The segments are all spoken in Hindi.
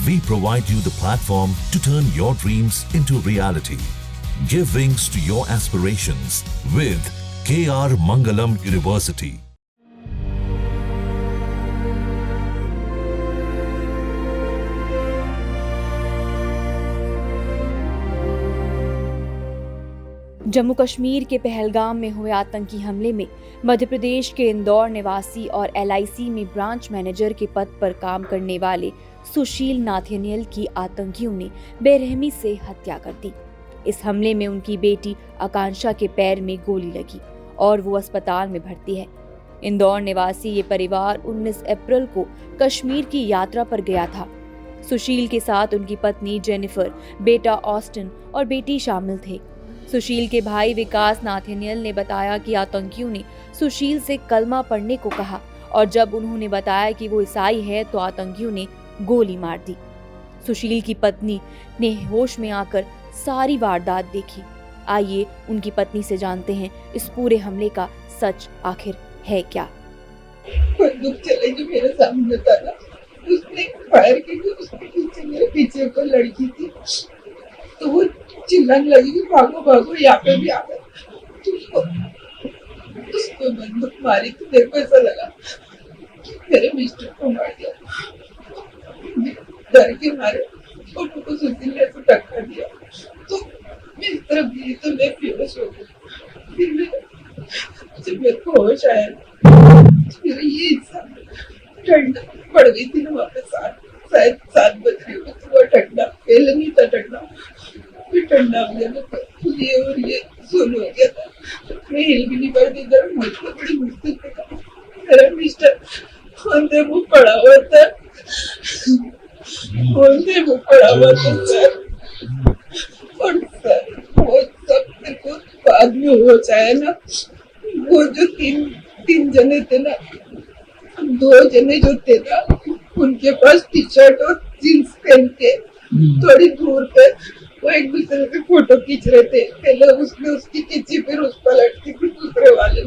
We provide you the platform to turn your dreams into reality. Give wings to your aspirations with KR Mangalam University. Jammu Kashmir के पहलगाम में हुए आतंकी हमले में मध्य प्रदेश के इंदौर निवासी और LIC में ब्रांच मैनेजर के पद पर काम करने वाले सुशील नाथेनियल की आतंकियों ने बेरहमी से हत्या कर दी। इस हमले में उनकी बेटी आकांक्षा के पैर में गोली लगी और वो अस्पताल में भर्ती है। इंदौर निवासी ये परिवार 19 अप्रैल को कश्मीर की यात्रा पर गया था। सुशील के साथ उनकी पत्नी जेनिफर, बेटा ऑस्टिन और बेटी शामिल थे। सुशील के भाई विकास नाथेनियल ने बताया कि आतंकियों ने सुशील से कलमा पढ़ने को कहा और जब उन्होंने बताया कि वो ईसाई है तो आतंकियों ने गोली मार दी। सुशील की पत्नी ने होश में आकर सारी वारदात देखी। आइए उनकी पत्नी से जानते हैं इस पूरे हमले का सच आखिर है क्या। बंदूक चले जो मेरे सामने था ना, उसने फायर की तो उसके पीछे मेरे पीछे को लड़की थी तो वो चिल्लाने लगी कि भागो भागो, यहाँ पे भी आ गए। तो उसको बंदूक मारी तो मेरे को ऐसा लगा कि मेरे मिस्टर को मार दिया। डर के मारे और उनको सुशील ने ऐसे टक्कर दिया तो मैं इस तरफ गिरी तो मैं बेहोश हो गई। फिर जब मेरे को होश आया मेरा ये हिस्सा ठंडा पड़ गई थी ना, वहाँ पे शायद 7 बज रही हो तो वो ठंडा पहले नहीं था, ठंडा फिर ठंडा हो गया। ये और ये सुन हो गया था, मैं हिल भी नहीं पा रही। इधर मुझको बड़ी मुश्किल से मेरा मिस्टर अंधे मुँह पड़ा हुआ था, अंधे मुँह पड़ा हुआ था सर। और सर वो सब मेरे को बाद में हो जाए ना, वो जो तीन जने थे ना, 2 जने जो थे ना उनके पास टी-शर्ट और जींस पहन के थोड़ी दूर पे वो एक दूसरे के फोटो खींच रहे थे। पहले उसने उसकी खींची, फिर उस पर लटकी, फिर दूसरे वाले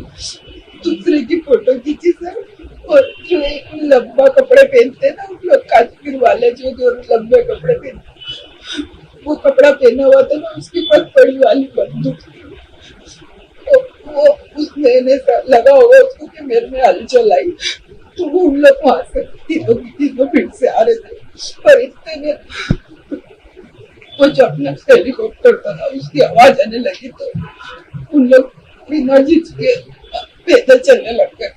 दूसरे की फोटो खींची सर। और जो एक लंबा कपड़े पहनते ना उन लोग, काश्मीर वाले जो लंबे कपड़े पहनते, वो कपड़ा पहना हुआ था ना, उसके पास बड़ी वाली बंदूक थी। तो वो उसने लगा होगा उसको कि मेरे में हलचल आई तो वो उन लोग वहां से तीनों फिर से आ रहे थे। पर इतने में वो जो अपना हेलीकॉप्टर था ना, उसकी आवाज आने लगी तो उन लोग बिना झिझके पैदल चलने लग गए।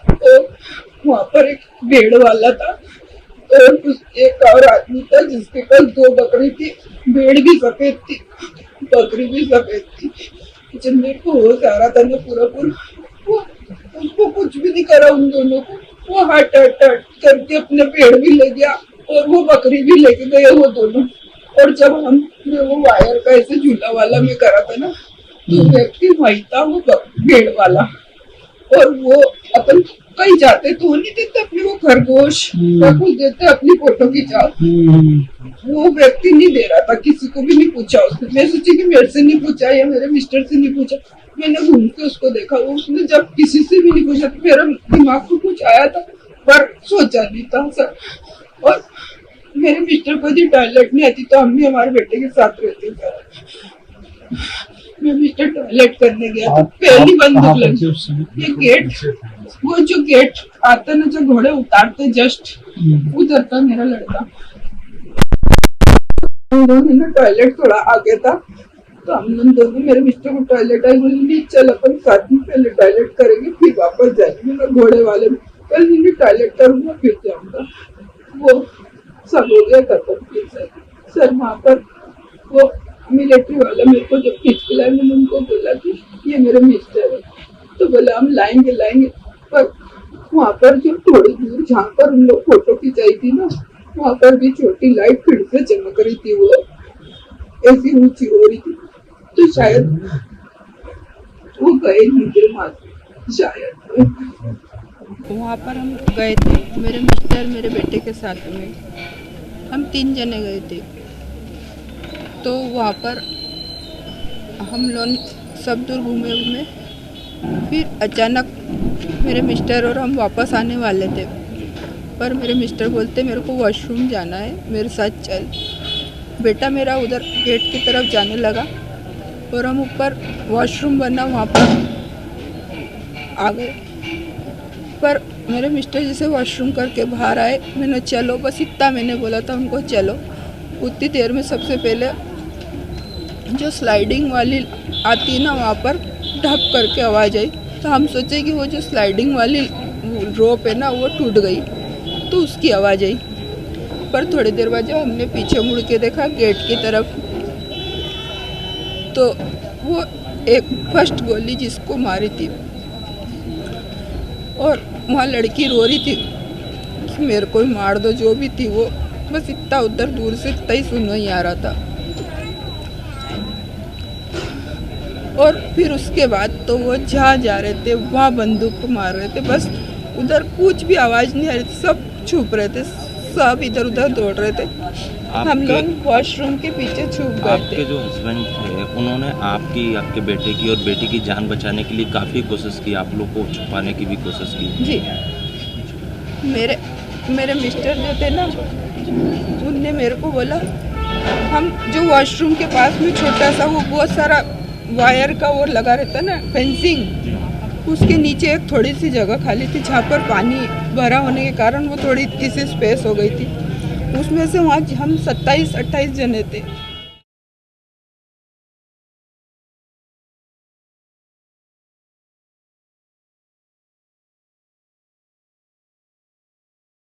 तो वहां पर एक भेड़ वाला था और एक और आदमी था जिसके पास 2 बकरी थी। भेड़ भी सफेद थी, बकरी भी सफेद थी। जब मेरे को होश आ रहा था ना पूरा वो उसको कुछ भी नहीं करा उन दोनों को। वो हट करके अपने पेड़ भी ले गया और वो बकरी भी लेके गए वो दोनों। और जब हमने वो वायर का ऐसे झूला वाला में करा था ना, तो व्यक्ति वही था वो भेड़ वाला। और वो अपन कहीं जाते तो नहीं देते अपने वो खरगोश या कुछ देते अपनी फोटो खिंचाओ, वो व्यक्ति नहीं दे रहा था, किसी को भी नहीं पूछा उसने। मैं सोची कि मेरे से नहीं पूछा या मेरे मिस्टर से नहीं पूछा, मैंने घूम के उसको देखा, वो उसने जब किसी से भी नहीं पूछा तो मेरा दिमाग को कुछ आया था पर सोचा नहीं था सर। और मेरे मिस्टर को भी टॉयलेट नहीं आती तो हम भी हमारे बेटे के साथ रहते सर। मैं मिस्टर टॉयलेट करने गया तो पहली बंदूक लगी। ये गेट, वो जो गेट आता ना जो घोड़े उतारते जस्ट उधर था मेरा लड़का। उन्होंने टॉयलेट थोड़ा आगे था तो हम लोग दोनों, मेरे मिस्टर को टॉयलेट आई, बोली चल अपन साथ में पहले टॉयलेट करेंगे फिर वापस जाएंगे। मैं घोड़े वाले में कल नहीं टॉयलेट करूंगा फिर जाऊंगा। वो सब हो गया खत्म। सर वहाँ पर वो मिलिट्री वाला मेरे को जब खींच के लाया, मैंने उनको बोला कि ये मेरे मिस्टर है, तो बोला हम लाएंगे। पर वहाँ पर जो थोड़ी दूर जहाँ पर उन लोग फोटो खिंचाई थी ना, वहाँ पर भी छोटी लाइट फिर से चमक रही थी, वो ऐसी ऊंची हो रही थी। तो शायद वो गए नहीं थे वहाँ, शायद वहाँ पर हम गए थे, मेरे मिस्टर मेरे बेटे के साथ में, हम 3 जने गए थे। तो वहाँ पर हम लोग सब दूर घूमे, फिर अचानक मेरे मिस्टर और हम वापस आने वाले थे पर मेरे मिस्टर बोलते मेरे को वॉशरूम जाना है, मेरे साथ चल। बेटा मेरा उधर गेट की तरफ जाने लगा और हम ऊपर वॉशरूम बना वहाँ पर आ गए। पर मेरे मिस्टर जैसे वॉशरूम करके बाहर आए, मैंने चलो, बस इतना मैंने बोला था उनको, चलो। उतनी देर में सबसे पहले जो स्लाइडिंग वाली आती है ना, वहाँ पर ढप करके आवाज़ आई। तो हम सोचे कि वो जो स्लाइडिंग वाली रोप है ना, वो टूट गई, तो उसकी आवाज़ आई। पर थोड़ी देर बाद जब हमने पीछे मुड़ के देखा गेट की तरफ, तो वो एक फर्स्ट गोली जिसको मारी थी, और वहाँ लड़की रो रही थी कि मेरे को ही मार दो, जो भी थी वो। बस इतना उधर दूर से इतना ही सुनना ही आ रहा था। और फिर उसके बाद तो वो जहाँ जा रहे थे वहाँ बंदूक को मार रहे थे। बस उधर कुछ भी आवाज़ नहीं आ रही थी, सब छुप रहे थे, सब इधर उधर दौड़ रहे थे। हम लोग वॉशरूम के पीछे छुप गए थे। आपके जो हस्बैंड थे उन्होंने आपके बेटे की और बेटी की जान बचाने के लिए काफ़ी कोशिश की, आप लोग को छुपाने की भी कोशिश की। जी, मेरे मिस्टर जो थे ना, उनने मेरे को बोला, हम जो वॉशरूम के पास में छोटा सा वो बहुत सारा वायर का वो लगा रहता ना, फेंसिंग, उसके नीचे एक थोड़ी सी जगह खाली थी जहाँ पर पानी भरा होने के कारण वो थोड़ी सी स्पेस हो गई थी। उसमें से वहाँ हम 27-28 जने थे।